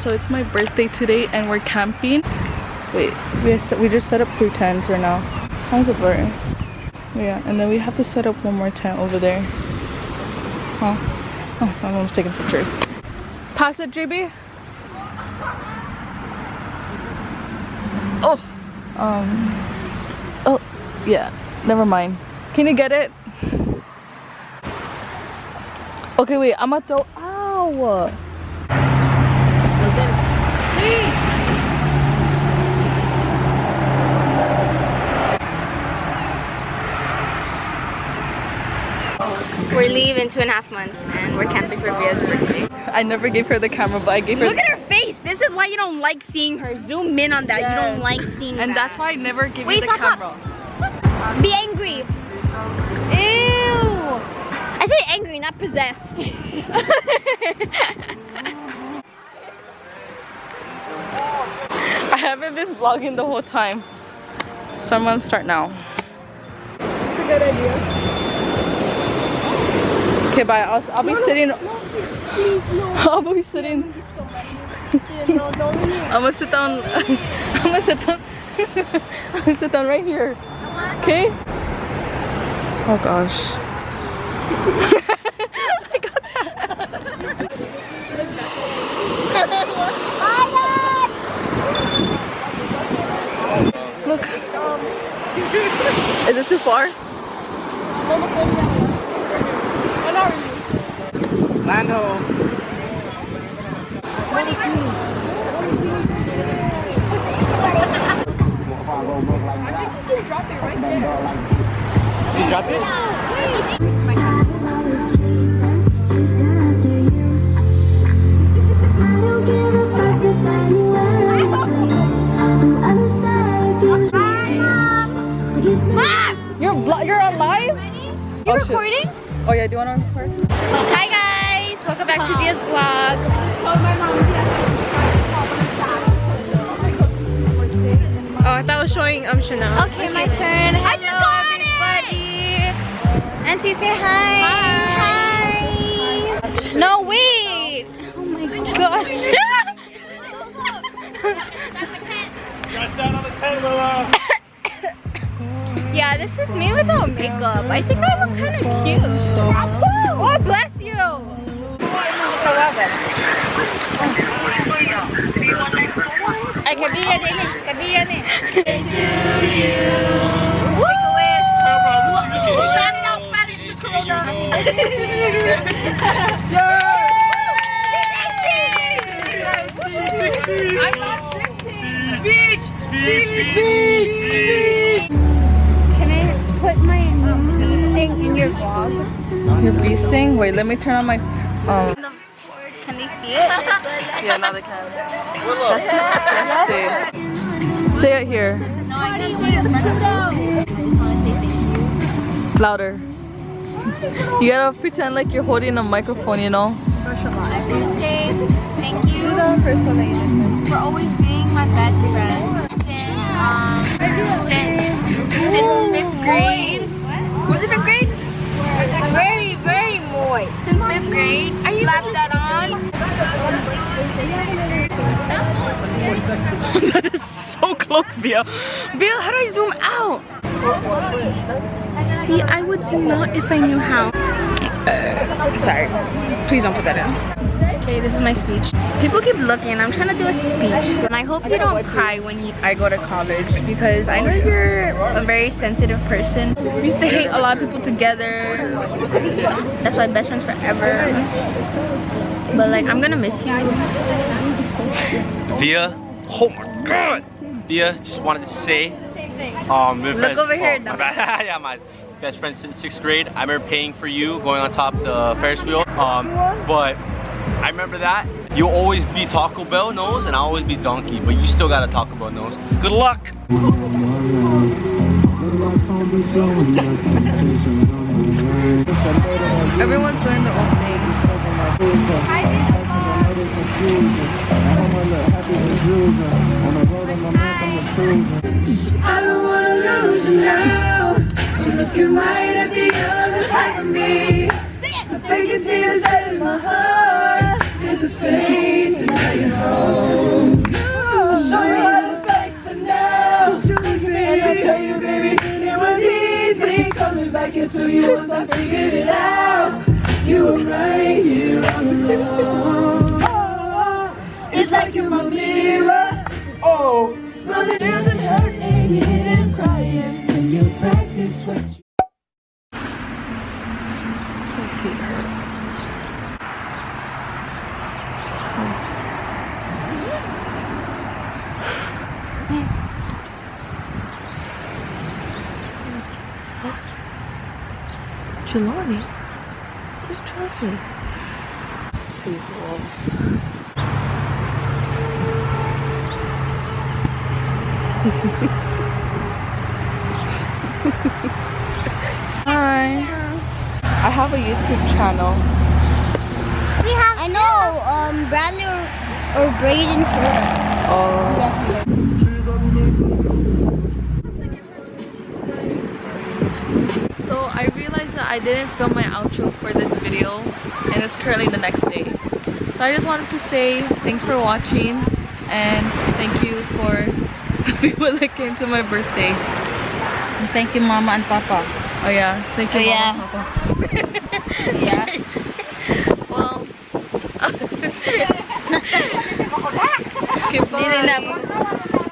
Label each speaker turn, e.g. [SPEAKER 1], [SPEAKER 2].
[SPEAKER 1] so it's my birthday today and we're camping. Wait, we just set up 3 tents right now. How's it blurry? Yeah, and then we have to set up one more tent over there. Oh, my mom's taking pictures. Pass it, JB. Oh, oh, yeah, never mind. Can you get it? Okay, wait, I'm gonna throw, ow!
[SPEAKER 2] We're leaving 2.5 months and we're camping for Via's birthday.
[SPEAKER 1] I never gave her the camera, but I gave her.
[SPEAKER 2] Look at her face. This is why you don't like seeing her. Zoom in on that. Yes. You don't like seeing
[SPEAKER 1] and
[SPEAKER 2] that.
[SPEAKER 1] That's why I never gave her the camera.
[SPEAKER 2] Be angry. Ew. I said angry, not possessed.
[SPEAKER 1] I haven't been vlogging the whole time, so I'm gonna start now.
[SPEAKER 2] That's a good idea.
[SPEAKER 1] Okay, bye. I'll be sitting.
[SPEAKER 2] No, please, no.
[SPEAKER 1] I'll be sitting.
[SPEAKER 2] No,
[SPEAKER 1] I'm gonna sit down. I'm gonna sit down. I'm gonna sit down right here. Okay? Oh gosh. I got that. Look. Is it too far?
[SPEAKER 3] Lando. You drop it?
[SPEAKER 1] You're on live?
[SPEAKER 2] You recording?
[SPEAKER 1] Oh yeah, do you want to record?
[SPEAKER 2] Hi guys, welcome back to Via's vlog. Oh, I thought I was showing Chanel. Okay, my turn. I just got everybody. Auntie, say hi. Hi. No, wait. Oh my god. Yeah, this is me without makeup. I think I look kind of cute. Oh, bless you. Ay, kabila din eh. Kabila din. To you. Make a wish. Plan it out, plan it to Corona. I'm not 16. Speech. Can I put my bee sting in your vlog?
[SPEAKER 1] Your bee sting? Wait, let me turn on my.
[SPEAKER 2] Can they see it?
[SPEAKER 1] Yeah, now they can. That's disgusting. Say it here.
[SPEAKER 2] No, I can't say it in front of them. I just want to say thank you.
[SPEAKER 1] Louder. You gotta pretend like you're holding a microphone, you know?
[SPEAKER 2] I want to say thank you for always being my best friend since 5th grade. Was it 5th grade? Very, very moist. Since 5th grade. Are you glad that on?
[SPEAKER 1] That is so close, Via. Via, how do I zoom out?
[SPEAKER 2] See, I would zoom out if I knew how.
[SPEAKER 1] Sorry. Please don't put that in.
[SPEAKER 2] Okay, this is my speech. People keep looking. I'm trying to do a speech. And I hope you don't cry when I go to college because I know you're a very sensitive person. We used to hate a lot of people together. That's why best friends forever. But like, I'm gonna miss you.
[SPEAKER 3] Via, oh my god! Via, just wanted to say,
[SPEAKER 2] Look over here,
[SPEAKER 3] my bad. Yeah, my best friend since 6th grade. I remember paying for you going on top of the Ferris wheel. But I remember that. You'll always be Taco Bell nose, and I'll always be Donkey. But you still got a Taco Bell nose. Good luck.
[SPEAKER 1] Everyone's doing their own thing.
[SPEAKER 4] I don't wanna lose you now. I'm looking right at the other half of me. I can see the side of my heart. There's a space and now you know. knew you once I figured it out. You were right here on the song. It's like you're my mirror. Oh, running doesn't hurt and you didn't crying when you practice what you.
[SPEAKER 1] My feet hurts. Jelani, just trust me. Let's see who else. Hi. I have a YouTube channel.
[SPEAKER 5] We have I know, Bradley or Braden first.
[SPEAKER 1] Oh.
[SPEAKER 5] Yes,
[SPEAKER 1] So I realized that I didn't film my outro for this video, and it's currently the next day. So I just wanted to say thanks for watching, and thank you for the people that came to my birthday.
[SPEAKER 2] And thank you, Mama and Papa.
[SPEAKER 1] Oh yeah, thank you,
[SPEAKER 2] Oh, yeah.
[SPEAKER 1] Mama, Papa.
[SPEAKER 2] Yeah.
[SPEAKER 1] Well, keep
[SPEAKER 2] Hindi rin
[SPEAKER 1] going.
[SPEAKER 2] na-